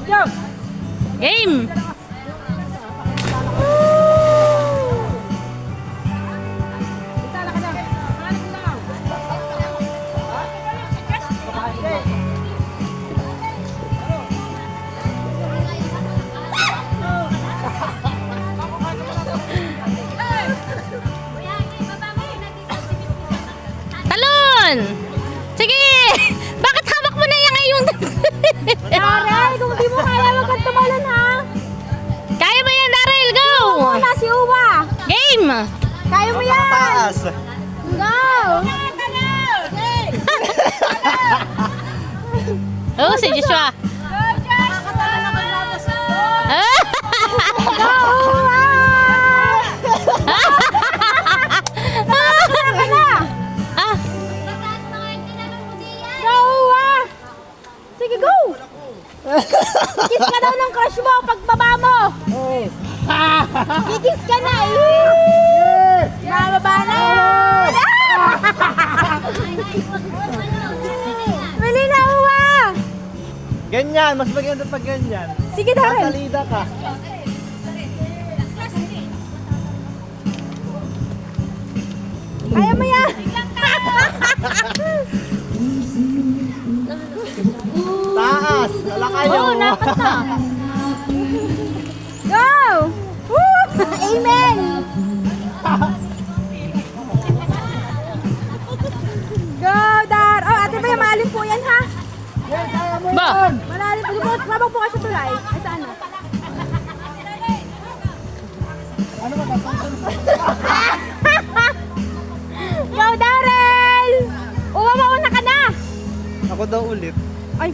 Game! Talon! Sige! Bakit hawak mo na yan ngayon? Daryl, kung di mo kaya, wag kang tumalon ha. Kaya mo yan, Daryl! Go! Una si Uwa. Game! Kaya mo yan. Taas. Go. Oh, si Joshua. Go, Uwa. Ka na. Ah, Go, Uwa. Sige, go. Kiss ka daw ng crush mo pagbaba mo. Kikis ka na. Mababa na. Mali na, Uwa. Ganyan, mas maganda pag ganyan. Sige, Daryl. Salida ka. Kaya mo yan. Taas. Wala kayo. oh, dapat na. Go! Woo! Amen! Go, Dar! Oh, ate ba yung malalim po yan, ha? Ba? Malalim po. Mabang po kayo sa tulay. Ay, saan na? Ano ba? Go, Daryl! Uwa, mauna ka na! Ako daw ulit. Ay!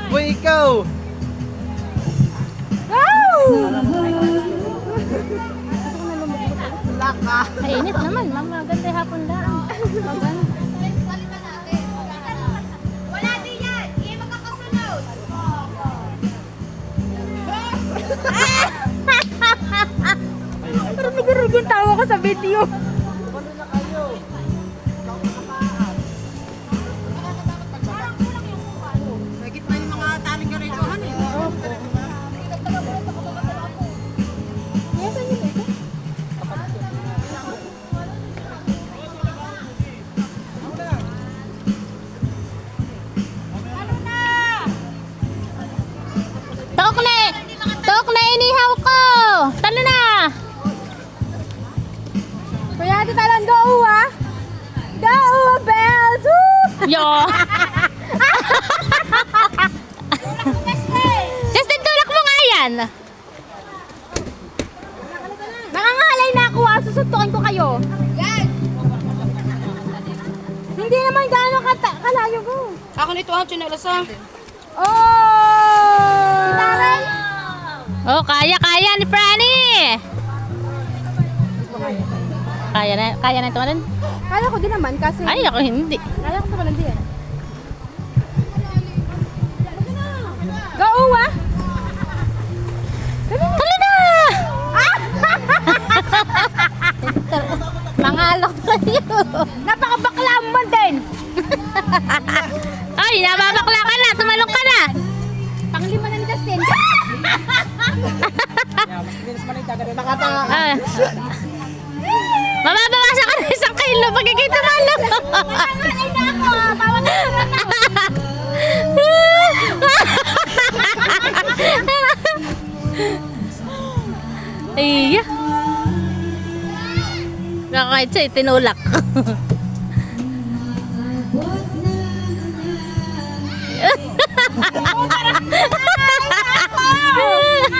Uy, ikaw! Go! Laka! Ay, init naman. Maganda yung hapon lang. Wala din yan! Hindi makakasunod! Parang nagurug yung tawa ko sa video. Tok na inihaw ko! Talo na! Kuya, ate talan, go, Uwa! Go, Uwa, bells! Woo! Yo! Justin, tulak mo nga yan! Nangangalay na ako, ha? Susuntukin ko kayo. Yan! Hindi naman gaano kalayo ko. Ako nito ang chinelas ah. Oh! Daryl! Oh, kaya ni Franny! Kaya na ito rin? Kaya ko din naman kasi... Ay, ako hindi. Kaya ko naman din. Go, Uwa! Talo na! Mga alok kayo. Napakabakla mo din. Ay, nababakla ka na! Tumalong ka na! Panglima na ni Justin. Nakatanga ka. Ah. Mababawasan ka na 1 kilo pag ikay tumalong! Nangangalay na ako, ha? Bawat Iya. Nakakait siya, tinulak.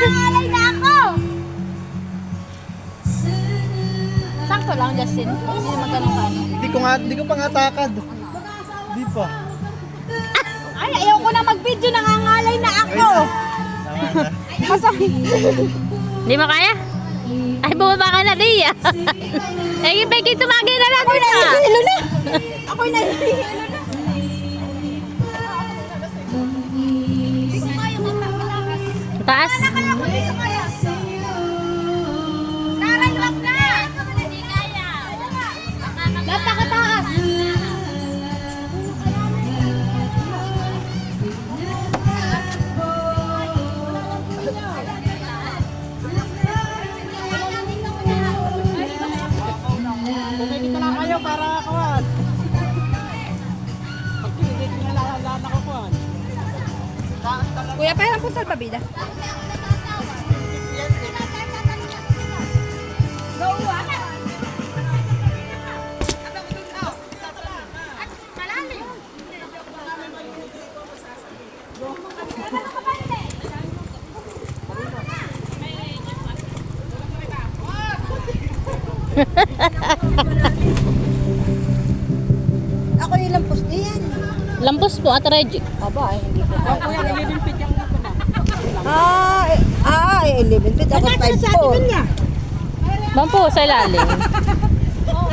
nangangalay na ako. Sakto lang, Justin. Hindi naman ganun ka. Hindi ko pa nga takad. Di pa. Ay, ayaw ko na mag-video. Nangangalay na ako. Tama na. Masakit. Hindi mo kaya? Ay, bumaba ka na, Dia. Eh, Peggy, tumagay na lang. Ako'y nahihilo na. Ako'y nahihilo na. Taas. Kaya ko dito kaya. Taray, wag na. Napakataas. Kuya, parang po salpabida. Ako yung lampos diyan. Lampos po, Ate Reggie. Aba, hindi ko. Kuya, nililimpit yung dito na. 11 feet. Ako 5 po. Bang po, sa ilalim.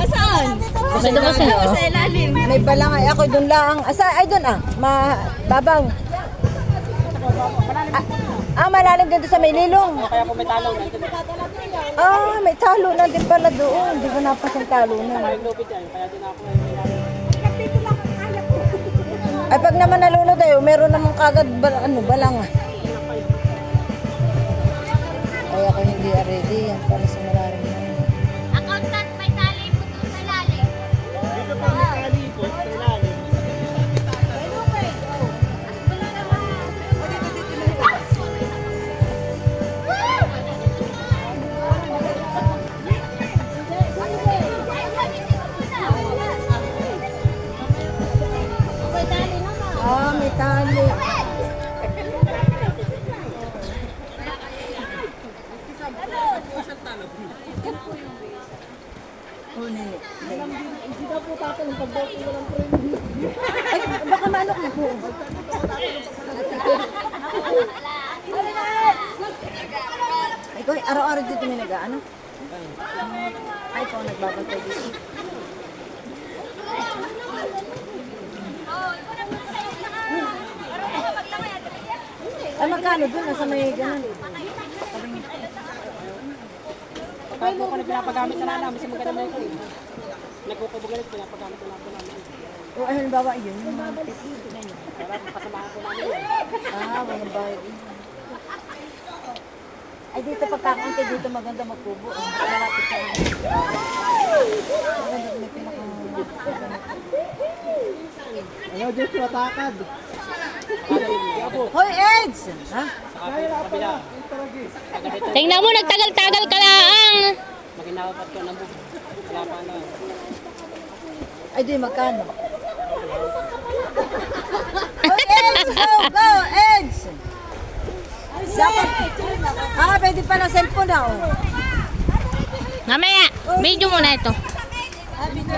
Saan? May dumas na, oh. ilalim. May balangay. Ako doon lang. Ay, doon babaw. Malalim din doon sa may lilong. Kaya po may talaw na. May talo na din pala doon. Hindi ko napasang talo na. Lupit yan. Kaya din ako. Ay, pag naman nalunod tayo, meron namang kagad balanga. Ay, ako hindi ready. Yan para sa malalim na yun. Accountant, may tali po doon sa ilalim. Dito po may tali po sa ilalim. May tali. Ay, baka manok na po. Ay, kung araw-araw dito may nag-ano? Ay, kung nagbabantay dito. Ay, magkano doon? Nasa may ganun. Pag po kung pinapagamit na namin sa maganda na ito. Nagkukubugalit, pinapagamit na namin. O, ay, halimbawa, yun. Yung mga Para kasamahan po namin yun. walang bayad. Ay, dito pagkakaunti dito maganda magkubo. Malapit sa akin. Maganda may pinaka... Ano, Diyos, matakad. Hoy, Eds! Ha? Sa kabila. Tingnan mo, nagtagal-tagal ka lang. Maginawapat ko na mo. Wala pa na. Ay, di, magkano? Hoy, Eds! Go, go, Eds! Dapat... pwede pa na cellphone na, oh. Mamaya, video muna ito. Video,